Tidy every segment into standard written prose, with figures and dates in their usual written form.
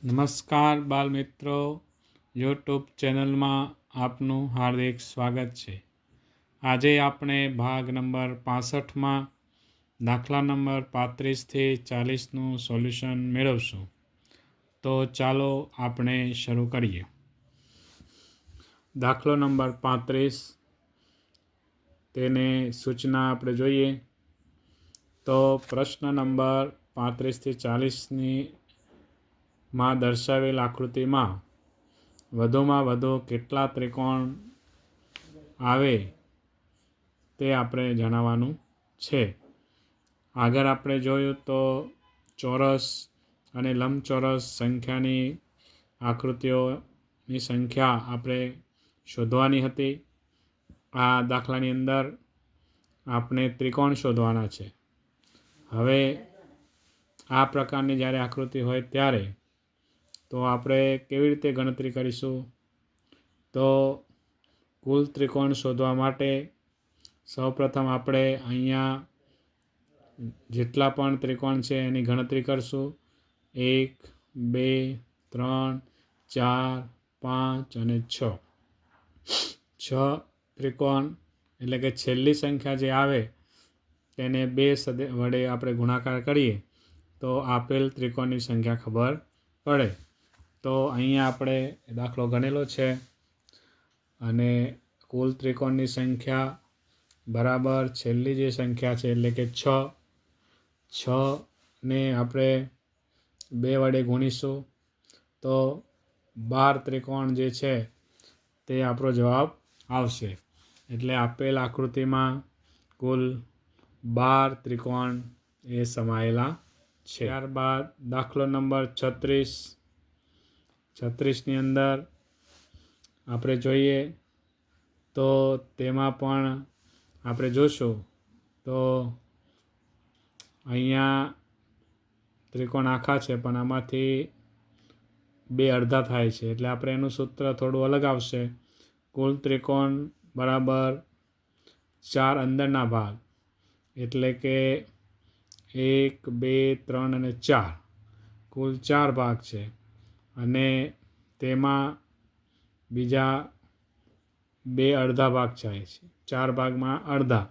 નમસ્કાર બાળમિત્રો, યુટ્યુબ ચેનલમાં આપનું હાર્દિક સ્વાગત છે. આજે આપણે ભાગ નંબર 65માં દાખલા નંબર 35થી 40નું સોલ્યુશન મેળવશું. તો ચાલો આપણે શરૂ કરીએ. દાખલો નંબર 35, તેને સૂચના આપણે જોઈએ તો પ્રશ્ન નંબર 35થી 40ની માં દર્શાવેલ આકૃતિમાં વધુમાં વધુ કેટલા ત્રિકોણ આવે તે આપણે જણાવવાનું છે. આગળ આપણે જોયું તો ચોરસ અને લંબચોરસ સંખ્યાની આકૃતિઓની સંખ્યા આપણે શોધવાની હતી. આ દાખલાની અંદર આપણે ત્રિકોણ શોધવાના છે. હવે આ પ્રકારની જ્યારે આકૃતિ હોય ત્યારે તો આપણે કેવી રીતે ગણતરી કરીશું? તો કુલ ત્રિકોણ શોધવા માટે સૌપ્રથમ આપણે અહીંયા જેટલા પણ ત્રિકોણ છે એની ગણતરી કરશું. 1, 2, 3, 4, 5 અને 6. 6 ત્રિકોણ એટલે કે છેલ્લી સંખ્યા જે આવે તેને 2 વડે આપણે ગુણાકાર કરીએ તો આપેલ ત્રિકોણની સંખ્યા ખબર પડે. તો અહીંયા આપણે દાખલો ગણેલો છે અને કુલ ત્રિકોણની સંખ્યા બરાબર છેલ્લી જે સંખ્યા છે એટલે કે 6. 6ને આપણે 2 વડે ગુણીશું તો 12 ત્રિકોણ જે છે તે આપણો જવાબ આવશે. એટલે આપેલ આકૃતિમાં કુલ 12 ત્રિકોણ એ સમાયેલા છે. ત્યારબાદ દાખલો નંબર 36. 36ની અંદર આપણે જોઈએ તો તેમાં પણ આપણે જોશું તો અહીંયા ત્રિકોણ આખા છે પણ આમાંથી 2 અડધા થાય છે એટલે આપણે એનું સૂત્ર થોડું અલગ આવશે. કુલ ત્રિકોણ બરાબર 4 અંદરના ભાગ એટલે કે 1, 2, 3 અને 4 કુલ 4 ભાગ છે અને તેમાં બીજા 2 અડધા ભાગ થાય છે. 4 ભાગમાં અડધા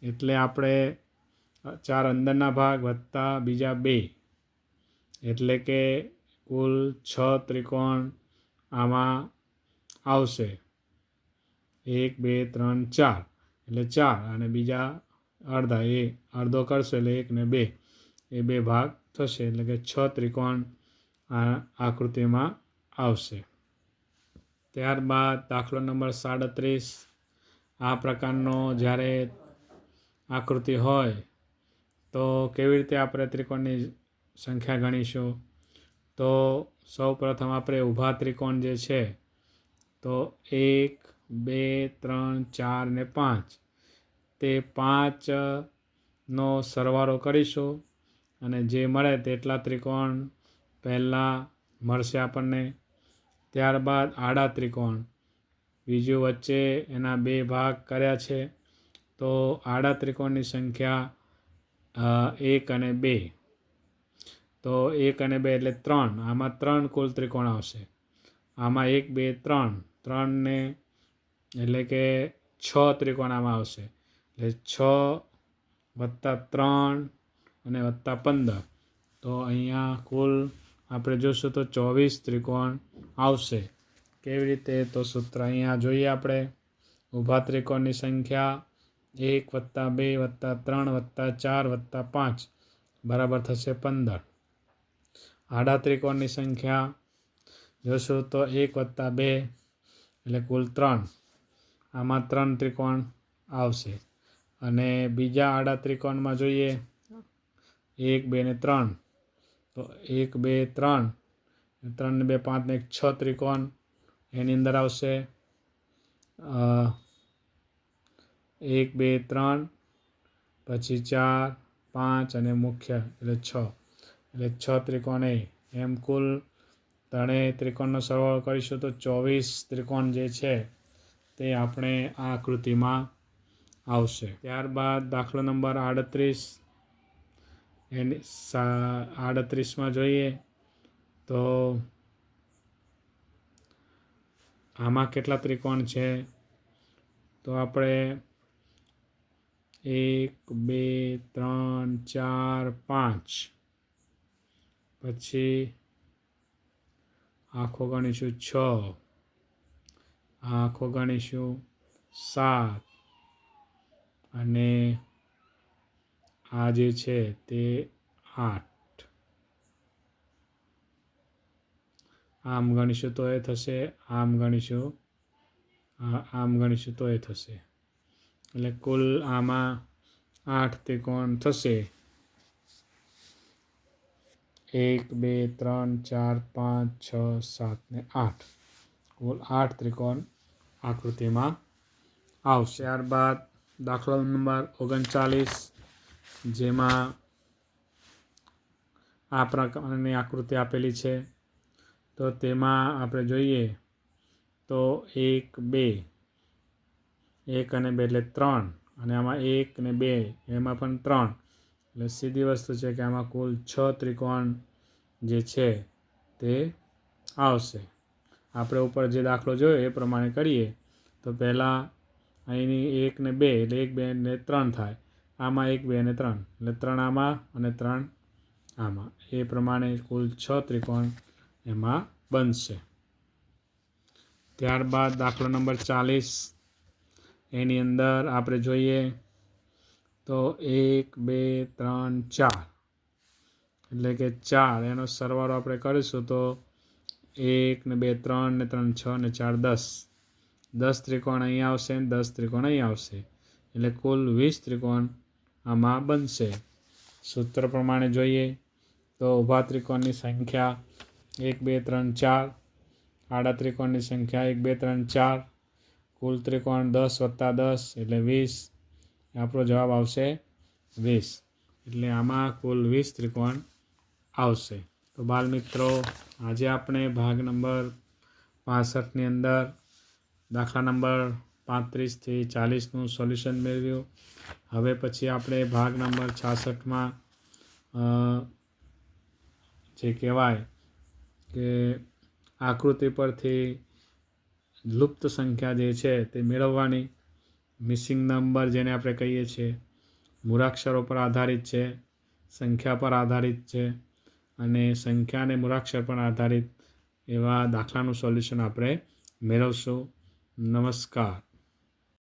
એટલે આપણે 4 અંદરના ભાગ વત્તા બીજા 2 એટલે કે કુલ 6 ત્રિકોણ આમાં આવશે. 1, 2, 3, 4 એટલે 4 અને બીજા અડધા એ અડધો કરશે એટલે 1 ને 2 એ 2 ભાગ થશે એટલે કે 6 ત્રિકોણ આ આકૃતિમાં આવશે. ત્યારબાદ દાખલો નંબર 37. આ પ્રકારનો જ્યારે આકૃતિ હોય તો કેવી રીતે આપણે ત્રિકોણની સંખ્યા ગણીશું? તો સૌપ્રથમ આપણે ઊભા ત્રિકોણ જે છે તો 1, 2, 3, 4 ને 5 તે 5નો સરવાળો કરીશું અને જે મળે તેટલા ત્રિકોણ પહેલાં મળશે આપણને. ત્યારબાદ આડા ત્રિકોણ બીજું વચ્ચે એના 2 ભાગ કર્યા છે તો આડા ત્રિકોણની સંખ્યા 1 અને 2. તો 1 અને 2 એટલે 3. આમાં 3 કુલ ત્રિકોણ આવશે. આમાં 1, 2, 3 3ને એટલે કે 6 ત્રિકોણ આમાં આવશે. એટલે 6 વત્તા 3 અને વત્તા 15 તો અહીંયા કુલ આપણે જોઈશું તો 24 ત્રિકોણ આવશે. કેવી રીતે? તો સૂત્ર અહીંયા જોઈએ આપણે. ઊભા ત્રિકોણની સંખ્યા 1 વત્તા 2 વત્તા 3 વત્તા 4 વત્તા 5 બરાબર થશે 15. આડા ત્રિકોણની સંખ્યા જોશું તો 1 વત્તા 2 એટલે કુલ 3. આમાં 3 ત્રિકોણ આવશે અને બીજા આડા ત્રિકોણમાં જોઈએ 1, 2 ને 3 તો 1, 2, 3 3 ને 2 5 ને 6 ત્રિકોણ એની અંદર આવશે. 1, 2, 3 પછી 4, 5 અને મુખ્ય એટલે 6 એટલે 6 ત્રિકોણ એમ કુલ ત્રણેય ત્રિકોણનો સરવાળો કરીશું તો 24 ત્રિકોણ જે છે તે આપણે આ આકૃતિમાં આવશે. ત્યારબાદ દાખલો નંબર 38. એની 38માં જોઈએ તો આમાં કેટલા ત્રિકોણ છે? તો આપણે 1 2 3 4 5, પછી આખો ગણીશું 6, આખો ગણીશું 7, અને આ જે છે તે 8. આમ ગણીશું તો એ થશે, આમ ગણીશું તો એ થશે. એટલે કુલ આમાં 8 ત્રિકોણ થશે. 1 2 3 4 5 6 7 ને 8. કુલ 8 ત્રિકોણ આકૃતિમાં આવશે. ત્યારબાદ દાખલો નંબર 39, જેમાં આ પ્રકારની આકૃતિ આપેલી છે. તો તેમાં આપણે જોઈએ તો 1 2, 1 અને 2 એટલે 3, અને આમાં 1 અને 2 એમાં પણ 3. એટલે સીધી વસ્તુ છે કે આમાં કુલ 6 ત્રિકોણ જે છે તે આવશે. આપણે ઉપર જે દાખલો જોયો એ પ્રમાણે કરીએ તો પહેલાં અહીંની 1 ને 2 એટલે 1 2 ને 3 થાય. આમાં 1 2 અને 3 એટલે 3 આમાં અને 3 આમાં. એ પ્રમાણે કુલ 6 ત્રિકોણ એમાં બનશે. ત્યારબાદ દાખલો નંબર 40, એની અંદર આપણે જોઈએ તો 1 2 3 4 એટલે કે 4, એનો સરવાળો આપણે કરીશું તો 1 ને 2 3 ને 3 6 ને 4 10. 10 ત્રિકોણ અહીં આવશે ને 10 ત્રિકોણ અહીં આવશે. એટલે કુલ 20 ત્રિકોણ આમાં બનશે. સૂત્ર પ્રમાણે જોઈએ તો ઊભા ત્રિકોણની સંખ્યા 1 2 3 4, આડા ત્રિકોણની સંખ્યા 1 2 3 4, કુલ ત્રિકોણ 10 + 10 એટલે 20. આપણો જવાબ આવશે 20. એટલે આમાં કુલ 20 ત્રિકોણ આવશે. તો બાળ મિત્રો, આજે આપણે ભાગ નંબર 65ની અંદર દાખલા નંબર 35 થી 40નું સોલ્યુશન મેળવ્યું. હવે પછી આપણે ભાગ નંબર 66માં જે કહેવાય કે આકૃતિ પરથી લુપ્ત સંખ્યા જે છે તે મેળવવાની, મિસિંગ નંબર જેને આપણે કહીએ છીએ, મૂળાક્ષરો પર આધારિત છે, સંખ્યા પર આધારિત છે, અને સંખ્યા અને મૂળાક્ષર પર આધારિત એવા દાખલાનું સોલ્યુશન આપણે મેળવશું. નમસ્કાર.